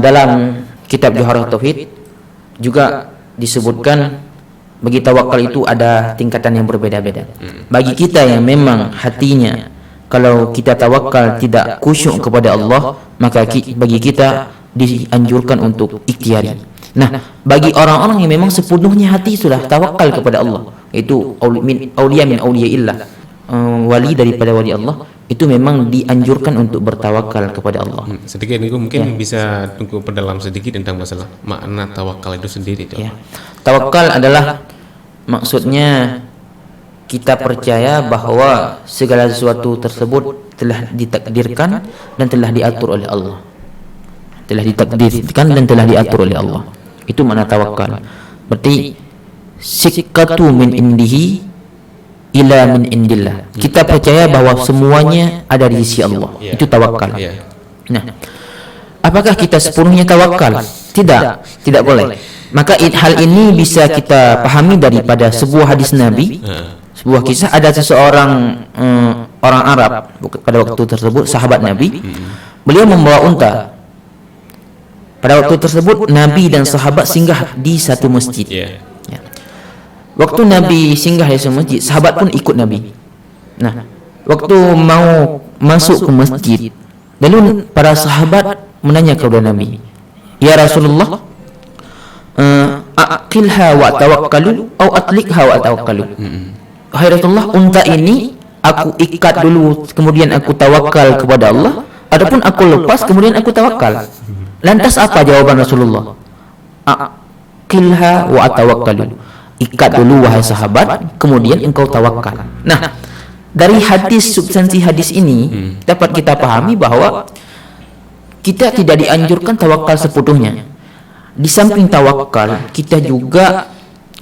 dalam kitab Jawharatul Tauhid juga disebutkan bagi tawakal itu ada tingkatan yang berbeda-beda. Bagi kita yang memang hatinya kalau kita tawakal tidak khusyuk kepada Allah, maka bagi kita dianjurkan untuk ikhtiari. Nah, bagi orang-orang yang memang sepenuhnya hati sudah tawakal kepada Allah, itu auliya min auliyaillah, wali daripada wali Allah, itu memang dianjurkan untuk bertawakal kepada Allah. Sedikit itu mungkin bisa tunggu perdalam sedikit tentang masalah makna tawakal itu sendiri. Ya. Tawakal adalah maksudnya kita percaya bahwa segala sesuatu tersebut telah ditakdirkan dan telah diatur oleh Allah. Telah ditakdirkan dan telah diatur oleh Allah. Itu makna tawakal. Berarti sikatu min indihi ila min indillah. Kita percaya bahwa semuanya ada di sisi Allah. Itu tawakal. Nah, apakah kita sepenuhnya tawakal? Tidak boleh. Maka hal ini bisa kita pahami daripada sebuah hadis Nabi. Sebuah kisah, ada seseorang orang Arab pada waktu tersebut, sahabat Nabi. Beliau membawa unta. Pada waktu tersebut Nabi dan sahabat singgah di satu masjid. Ya. Waktu Nabi singgah di satu masjid, sahabat pun ikut Nabi. Nah, waktu mau masuk ke masjid, lalu para sahabat menanya kepada Nabi, "Ya Rasulullah, aqilha wa tawakkalu atau atlikha wa tawakkalu?" Wahai Rasulullah, unta ini aku ikat dulu kemudian aku tawakal kepada Allah, adapun aku lepas kemudian aku tawakal. Lantas apa jawaban Rasulullah? Aqilha wa tawakkalu. Ikat dulu wahai sahabat, kemudian engkau tawakal. Nah, dari hadis, substansi hadis ini dapat kita pahami bahwa kita tidak dianjurkan tawakal sepenuhnya. Di samping tawakal, kita juga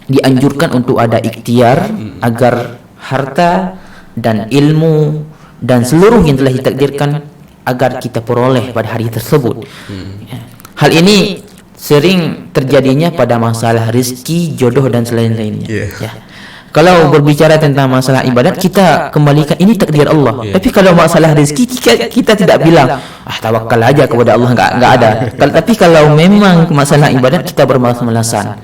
dianjurkan untuk ada ikhtiar agar harta dan ilmu dan seluruh yang telah ditakdirkan agar kita peroleh pada hari tersebut. Hal ini sering terjadinya pada masalah rezeki, jodoh dan selain-lainnya. Ya. Kalau berbicara tentang masalah ibadat, kita kembalikan ini takdir Allah. Tapi kalau masalah rezeki, kita tidak bilang tawakal aja kepada Allah, enggak ada. Tapi kalau memang masalah ibadat, kita bermalas-malasan.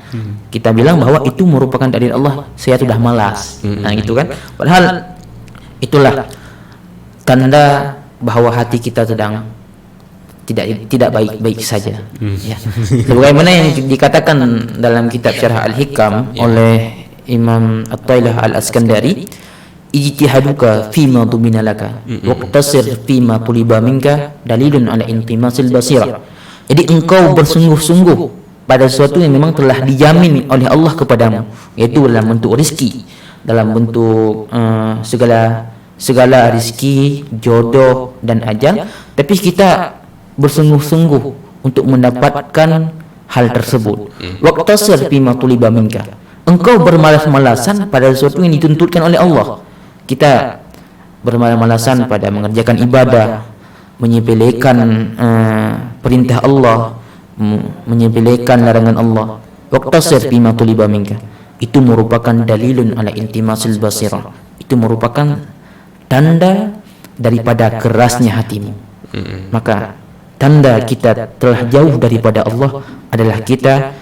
Kita bilang bahwa itu merupakan takdir Allah, saya sudah malas. Nah, itu kan. Padahal itulah tanda bahwa hati kita sedang tidak baik-baik saja. Ya. Sebagaimana yang dikatakan dalam kitab Syarah Al-Hikam oleh Imam At-Tailah Al-Askandari, ijtihaduka fima dumina laka waqtasir fima tuliba minka dalilun ala intimasil basirah. Jadi engkau bersungguh-sungguh pada sesuatu yang memang telah dijamin oleh Allah kepadamu, yaitu dalam bentuk rezeki, dalam bentuk segala rezeki, jodoh dan ajal. Tapi kita bersungguh-sungguh untuk mendapatkan hal tersebut. Waqtasir fima tuliba minka. Engkau bermalas-malasan pada sesuatu yang dituntutkan oleh Allah. Kita bermalas-malasan pada mengerjakan ibadah, menyepelekan perintah Allah, menyepelekan larangan Allah. Waqtasir bima tuliba minka. Itu merupakan dalilun ala intimasil basirah. Itu merupakan tanda daripada kerasnya hatimu. Maka tanda kita telah jauh daripada Allah adalah kita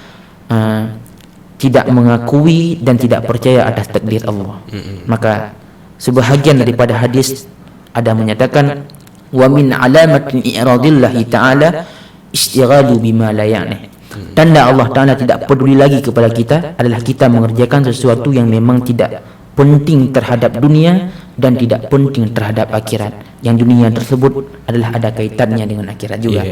tidak mengakui dan tidak percaya atas takdir Allah. Maka sebahagian daripada hadis ada menyatakan, wa min alamatin i'radillahi ta'ala istighalu bima la ya'ni. Tanda Allah Ta'ala tidak peduli lagi kepada kita adalah kita mengerjakan sesuatu yang memang tidak penting terhadap dunia dan tidak penting terhadap akhirat. Yang dunia tersebut adalah ada kaitannya dengan akhirat juga.